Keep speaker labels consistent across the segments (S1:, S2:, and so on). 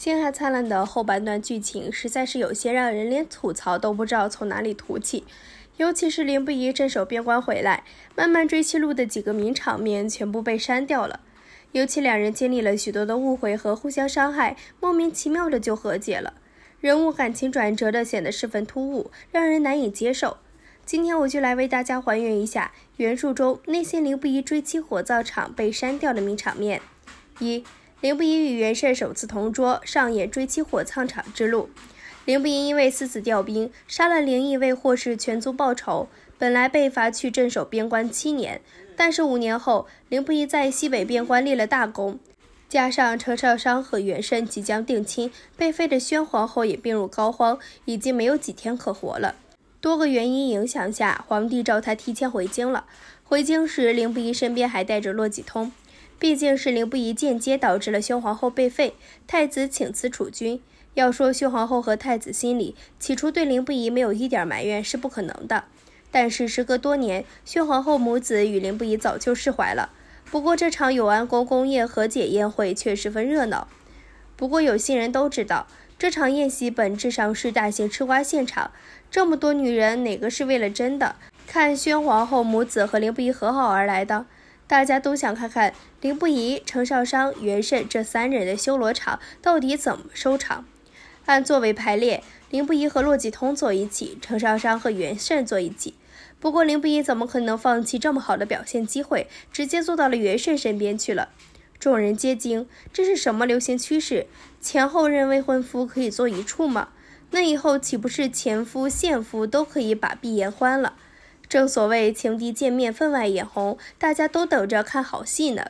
S1: 星海灿烂的后半段剧情实在是有些让人连吐槽都不知道从哪里吐起，尤其是凌不疑镇守边关回来，漫漫追妻路的几个名场面全部被删掉了。尤其两人经历了许多的误会和互相伤害，莫名其妙的就和解了，人物感情转折的显得十分突兀，让人难以接受。今天我就来为大家还原一下原著中内心凌不疑追妻火葬场被删掉的名场面。一、凌不疑与袁慎首次同桌，上演追妻火葬场之路。凌不疑因为私自调兵，杀了凌毅为霍氏全族报仇，本来被罚去镇守边关7年，但是5年后，凌不疑在西北边关立了大功，加上程少商和袁慎即将定亲，被废的宣皇后也病入膏肓，已经没有几天可活了。多个原因影响下，皇帝召他提前回京了。回京时，凌不疑身边还带着骆继通，毕竟是凌不疑间接导致了宣皇后被废，太子请辞储君。要说宣皇后和太子心里起初对凌不疑没有一点埋怨是不可能的，但是时隔多年，宣皇后母子与凌不疑早就释怀了。不过这场永安宫宫宴和解宴会却十分热闹。不过有心人都知道，这场宴席本质上是大型吃瓜现场，这么多女人哪个是为了真的看宣皇后母子和凌不疑和好而来的？大家都想看看凌不疑、程少商、袁慎这3人的修罗场到底怎么收场。按座位排列，凌不疑和骆继通坐一起，程少商和袁慎坐一起。不过凌不疑怎么可能放弃这么好的表现机会，直接坐到了袁慎身边去了？众人皆惊，这是什么流行趋势？前后任未婚夫可以坐一处吗？那以后岂不是前夫、现夫都可以把臂言欢了？正所谓情敌见面分外眼红，大家都等着看好戏呢。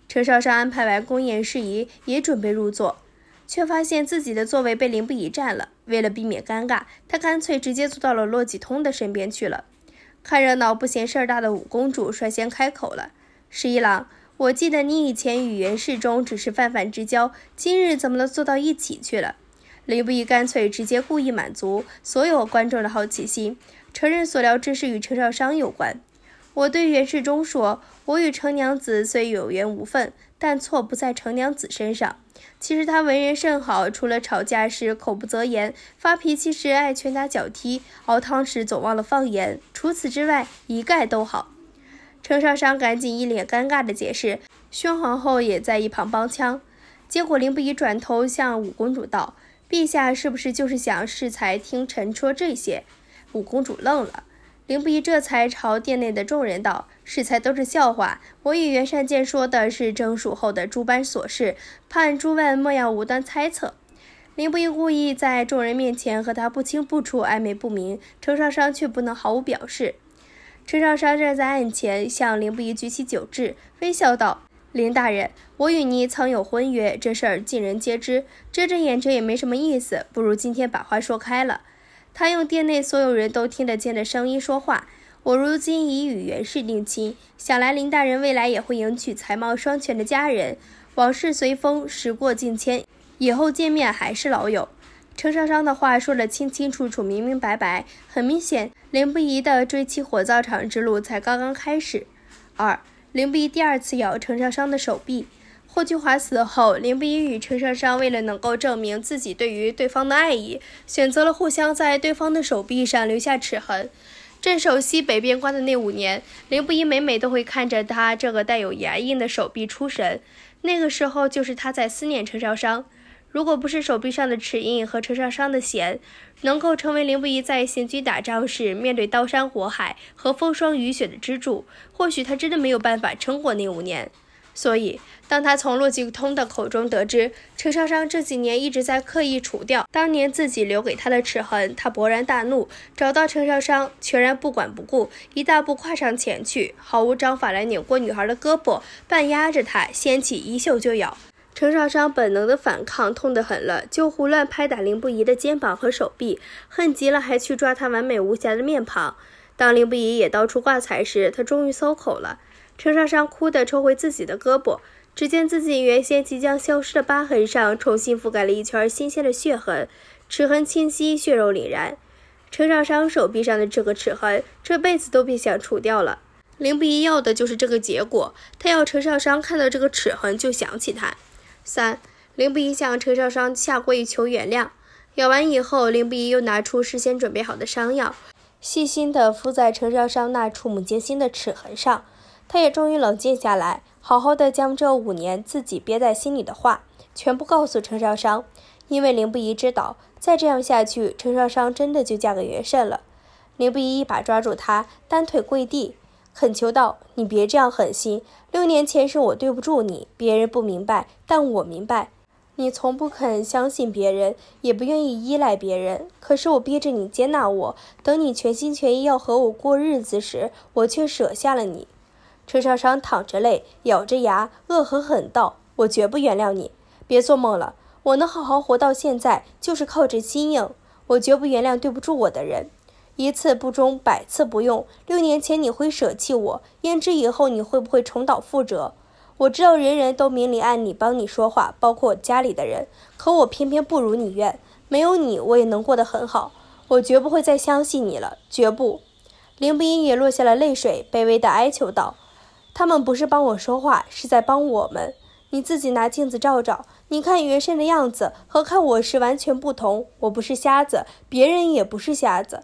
S1: 程少商安排完宫宴事宜，也准备入座，却发现自己的座位被凌不疑占了。为了避免尴尬，他干脆直接坐到了骆继通的身边去了。看热闹不嫌事儿大的五公主率先开口了：“十一郎，我记得你以前与袁世忠只是泛泛之交，今日怎么能坐到一起去了？”凌不疑干脆直接故意满足所有观众的好奇心，承认所料之事与程少商有关。我对袁世忠说，我与程娘子虽有缘无分，但错不在程娘子身上。其实她为人甚好，除了吵架时口不择言，发脾气时爱拳打脚踢，熬汤时总忘了放盐，除此之外一概都好。程少商赶紧一脸尴尬的解释，宣皇后也在一旁帮腔。结果凌不疑转头向五公主道：“陛下是不是就是想适才听臣说这些？”五公主愣了。凌不疑这才朝殿内的众人道：“适才都是笑话，我与袁善见说的是征蜀后的诸般琐事，盼诸位莫要无端猜测。”凌不疑故意在众人面前和他不清不楚，暧昧不明，程少商却不能毫无表示。程少商站在案前，向凌不疑举起酒箸，微笑道：“凌大人，我与你曾有婚约，这事儿尽人皆知，遮着掩着也没什么意思，不如今天把话说开了。”他用殿内所有人都听得见的声音说话：“我如今已与袁氏定亲，想来凌大人未来也会迎娶才貌双全的佳人。往事随风，时过境迁，以后见面还是老友。”程少商的话说得清清楚楚、明明白白，很明显，凌不疑的追妻火葬场之路才刚刚开始。2. 凌不疑第2次咬程少商的手臂。霍去华死后，凌不疑与程少商为了能够证明自己对于对方的爱意，选择了互相在对方的手臂上留下齿痕。镇守西北边关的那5年，凌不疑每每都会看着他这个带有牙印的手臂出神，那个时候就是他在思念程少商。如果不是手臂上的齿印和程少商的弦能够成为凌不疑在行军打仗时面对刀山火海和风霜雨雪的支柱，或许他真的没有办法撑过那5年。所以当他从骆继通的口中得知程少商这几年一直在刻意除掉当年自己留给他的齿痕，他勃然大怒，找到程少商，全然不管不顾，一大步跨上前去，毫无章法来拧过女孩的胳膊，半压着她，掀起衣袖就咬。程少商本能的反抗痛得很了，就胡乱拍打凌不疑的肩膀和手臂，恨极了还去抓他完美无瑕的面庞。当凌不疑也到处挂彩时，他终于松口了。程少商哭地抽回自己的胳膊，只见自己原先即将消失的疤痕上重新覆盖了一圈新鲜的血痕，齿痕清晰，血肉凛然。程少商手臂上的这个齿痕，这辈子都别想除掉了。凌不疑要的就是这个结果，他要程少商看到这个齿痕就想起他。3. 林不疑向陈少商下跪求原谅。咬完以后，林不疑又拿出事先准备好的伤药，细心地敷在陈少商那触目惊心的齿痕上。他也终于冷静下来，好好的将这5年自己憋在心里的话全部告诉陈少商。因为林不疑知道，再这样下去，陈少商真的就嫁给袁慎了。林不疑一把抓住他，单腿跪地，恳求道：“你别这样狠心，6年前是我对不住你，别人不明白，但我明白。你从不肯相信别人，也不愿意依赖别人，可是我逼着你接纳我，等你全心全意要和我过日子时，我却舍下了你。”陈少商淌着泪，咬着牙，恶狠狠道：“我绝不原谅你，别做梦了，我能好好活到现在，就是靠着心硬，我绝不原谅对不住我的人。1次不忠，100次不用，6年前你会舍弃我，焉知以后你会不会重蹈覆辙？我知道人人都明里暗里帮你说话，包括家里的人，可我偏偏不如你愿，没有你我也能过得很好，我绝不会再相信你了，绝不。”林不疑也落下了泪水，卑微地哀求道：“他们不是帮我说话，是在帮我们。你自己拿镜子照照，你看袁慎的样子和看我是完全不同，我不是瞎子，别人也不是瞎子。”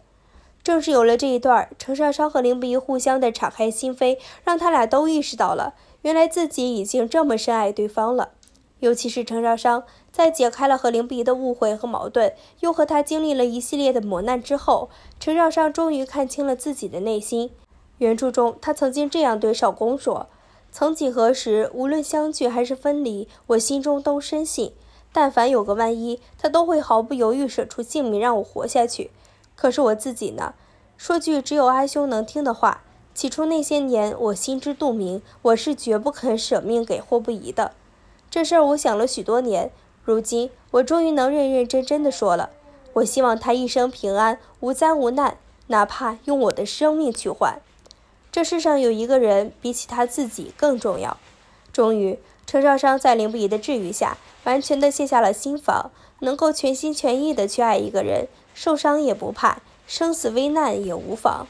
S1: 正是有了这一段，陈少商和林不疑互相的敞开心扉，让他俩都意识到了，原来自己已经这么深爱对方了。尤其是陈少商，在解开了和林不疑的误会和矛盾，又和他经历了一系列的磨难之后，陈少商终于看清了自己的内心。原著中，他曾经这样对少公说：“曾几何时，无论相聚还是分离，我心中都深信，但凡有个万一，他都会毫不犹豫舍出性命让我活下去。可是我自己呢？说句只有阿兄能听的话，起初那些年，我心知肚明，我是绝不肯舍命给霍不疑的。这事儿我想了许多年，如今我终于能认认真真的说了。我希望他一生平安，无灾无难，哪怕用我的生命去换。这世上有一个人比起他自己更重要。”终于，陈少商在林不疑的治愈下，完全的卸下了心防，能够全心全意的去爱一个人，受伤也不怕，生死危难也无妨。